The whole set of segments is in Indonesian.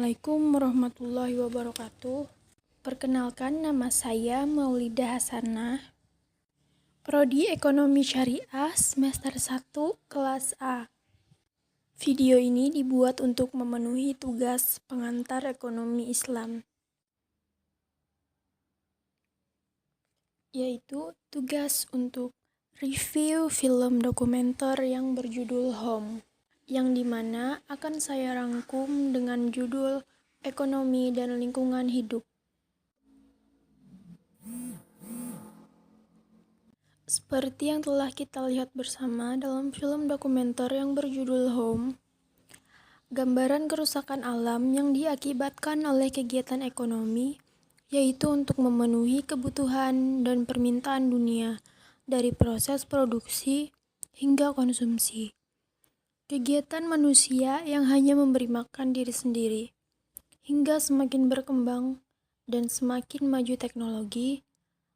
Assalamualaikum warahmatullahi wabarakatuh. Perkenalkan, nama saya Maulidah Hasanah, Prodi Ekonomi Syariah semester 1 kelas A. Video ini dibuat untuk memenuhi tugas pengantar ekonomi Islam, yaitu tugas untuk review film dokumenter yang berjudul Home, yang dimana akan saya rangkum dengan judul Ekonomi dan Lingkungan Hidup. Seperti yang telah kita lihat bersama dalam film dokumenter yang berjudul Home, gambaran kerusakan alam yang diakibatkan oleh kegiatan ekonomi, yaitu untuk memenuhi kebutuhan dan permintaan dunia dari proses produksi hingga konsumsi. Kegiatan manusia yang hanya memberi makan diri sendiri, hingga semakin berkembang dan semakin maju teknologi,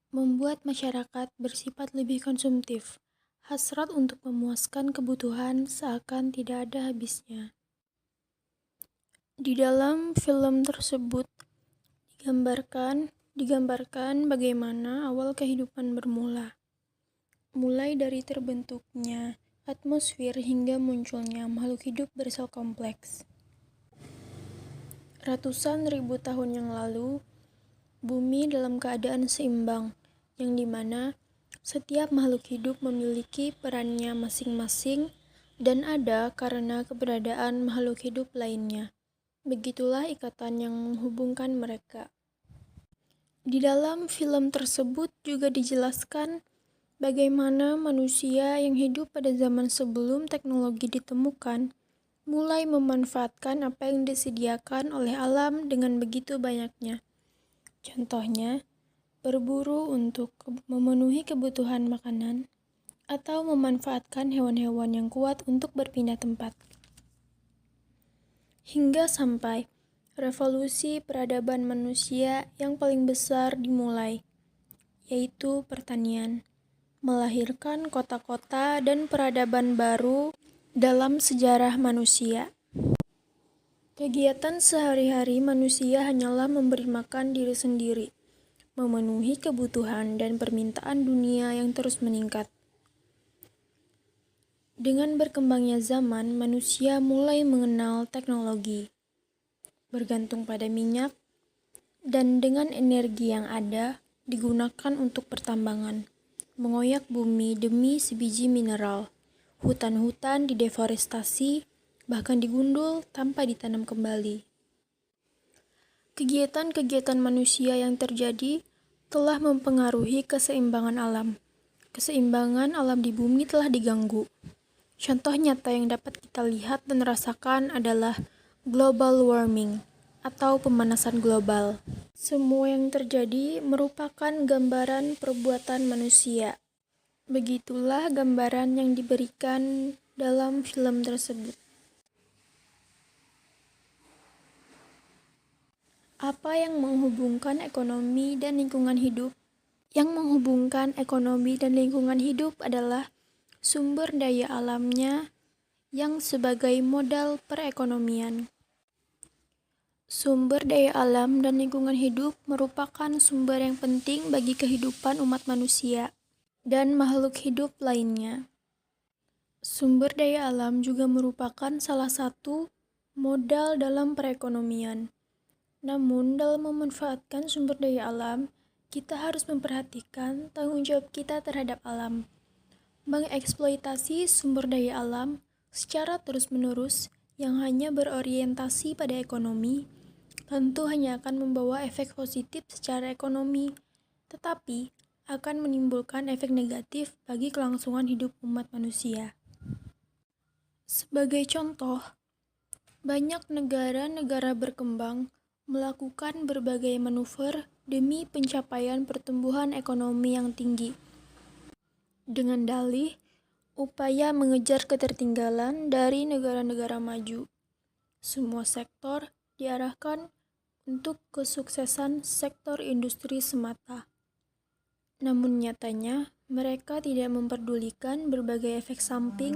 membuat masyarakat bersifat lebih konsumtif, hasrat untuk memuaskan kebutuhan seakan tidak ada habisnya. Di dalam film tersebut digambarkan bagaimana awal kehidupan bermula, mulai dari terbentuknya atmosfer hingga munculnya makhluk hidup bersel kompleks. Ratusan ribu tahun yang lalu, bumi dalam keadaan seimbang, yang dimana setiap makhluk hidup memiliki perannya masing-masing dan ada karena keberadaan makhluk hidup lainnya. Begitulah ikatan yang menghubungkan mereka. Di dalam film tersebut juga dijelaskan bagaimana manusia yang hidup pada zaman sebelum teknologi ditemukan mulai memanfaatkan apa yang disediakan oleh alam dengan begitu banyaknya. Contohnya, berburu untuk memenuhi kebutuhan makanan atau memanfaatkan hewan-hewan yang kuat untuk berpindah tempat. Hingga sampai revolusi peradaban manusia yang paling besar dimulai, yaitu pertanian, melahirkan kota-kota dan peradaban baru dalam sejarah manusia. Kegiatan sehari-hari manusia hanyalah memberi makan diri sendiri, memenuhi kebutuhan dan permintaan dunia yang terus meningkat. Dengan berkembangnya zaman, manusia mulai mengenal teknologi, bergantung pada minyak, dan dengan energi yang ada digunakan untuk pertambangan, mengoyak bumi demi sebiji mineral. Hutan-hutan dideforestasi, bahkan digundul tanpa ditanam kembali. Kegiatan-kegiatan manusia yang terjadi telah mempengaruhi keseimbangan alam. Keseimbangan alam di bumi telah diganggu. Contoh nyata yang dapat kita lihat dan rasakan adalah global warming atau pemanasan global. Semua yang terjadi merupakan gambaran perbuatan manusia. Begitulah gambaran yang diberikan dalam film tersebut. Apa yang menghubungkan ekonomi dan lingkungan hidup? Yang menghubungkan ekonomi dan lingkungan hidup adalah sumber daya alamnya yang sebagai modal perekonomian. Sumber daya alam dan lingkungan hidup merupakan sumber yang penting bagi kehidupan umat manusia dan makhluk hidup lainnya. Sumber daya alam juga merupakan salah satu modal dalam perekonomian. Namun, dalam memanfaatkan sumber daya alam, kita harus memperhatikan tanggung jawab kita terhadap alam. Mengeksploitasi sumber daya alam secara terus-menerus yang hanya berorientasi pada ekonomi, tentu hanya akan membawa efek positif secara ekonomi, tetapi akan menimbulkan efek negatif bagi kelangsungan hidup umat manusia. Sebagai contoh, banyak negara-negara berkembang melakukan berbagai manuver demi pencapaian pertumbuhan ekonomi yang tinggi. Dengan dalih, upaya mengejar ketertinggalan dari negara-negara maju. Semua sektor diarahkan untuk kesuksesan sektor industri semata. Namun nyatanya, mereka tidak memperdulikan berbagai efek samping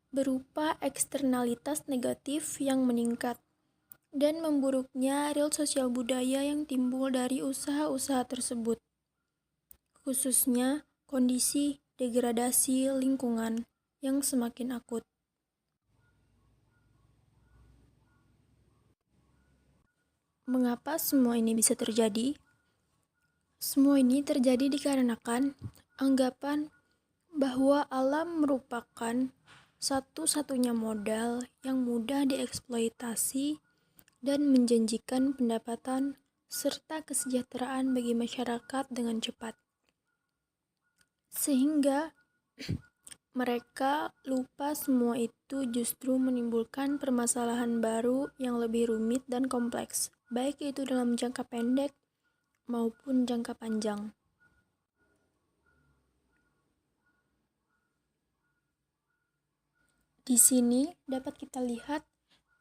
berupa eksternalitas negatif yang meningkat, dan memburuknya real sosial budaya yang timbul dari usaha-usaha tersebut, khususnya kondisi degradasi lingkungan yang semakin akut. Mengapa semua ini bisa terjadi? Semua ini terjadi dikarenakan anggapan bahwa alam merupakan satu-satunya modal yang mudah dieksploitasi dan menjanjikan pendapatan serta kesejahteraan bagi masyarakat dengan cepat. Sehingga mereka lupa semua itu justru menimbulkan permasalahan baru yang lebih rumit dan kompleks, baik itu dalam jangka pendek maupun jangka panjang. Di sini dapat kita lihat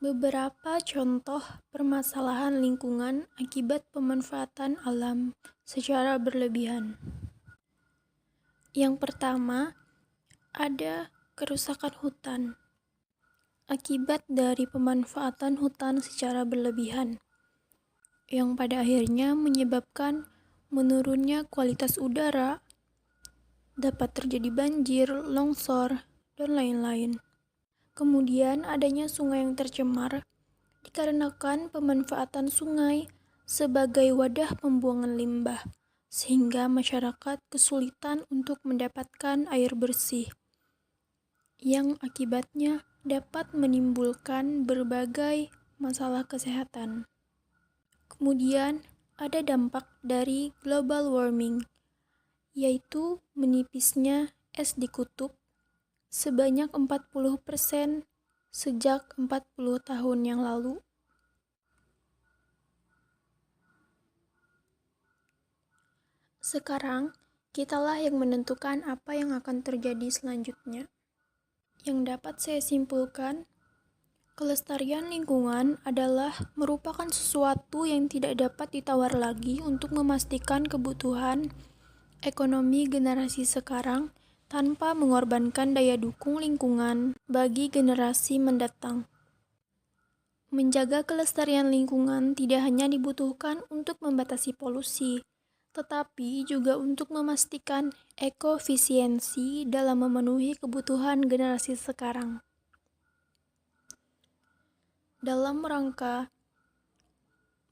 beberapa contoh permasalahan lingkungan akibat pemanfaatan alam secara berlebihan. Yang pertama, ada kerusakan hutan akibat dari pemanfaatan hutan secara berlebihan, yang pada akhirnya menyebabkan menurunnya kualitas udara, dapat terjadi banjir, longsor, dan lain-lain. Kemudian adanya sungai yang tercemar dikarenakan pemanfaatan sungai sebagai wadah pembuangan limbah, sehingga masyarakat kesulitan untuk mendapatkan air bersih, yang akibatnya dapat menimbulkan berbagai masalah kesehatan. Kemudian ada dampak dari global warming, yaitu menipisnya es di kutub sebanyak 40% sejak 40 tahun yang lalu. Sekarang, kitalah yang menentukan apa yang akan terjadi selanjutnya. Yang dapat saya simpulkan, kelestarian lingkungan adalah merupakan sesuatu yang tidak dapat ditawar lagi untuk memastikan kebutuhan ekonomi generasi sekarang tanpa mengorbankan daya dukung lingkungan bagi generasi mendatang. Menjaga kelestarian lingkungan tidak hanya dibutuhkan untuk membatasi polusi, tetapi juga untuk memastikan ekoefisiensi dalam memenuhi kebutuhan generasi sekarang. Dalam rangka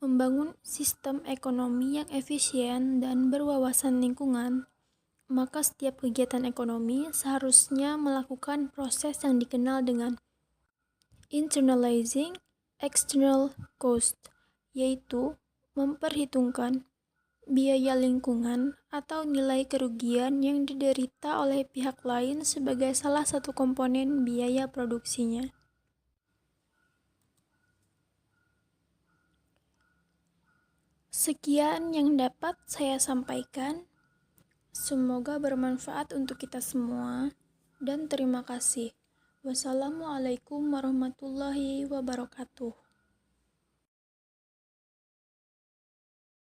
membangun sistem ekonomi yang efisien dan berwawasan lingkungan, maka setiap kegiatan ekonomi seharusnya melakukan proses yang dikenal dengan internalizing external cost, yaitu memperhitungkan biaya lingkungan atau nilai kerugian yang diderita oleh pihak lain sebagai salah satu komponen biaya produksinya. Sekian yang dapat saya sampaikan. Semoga bermanfaat untuk kita semua, dan terima kasih. Wassalamualaikum warahmatullahi wabarakatuh.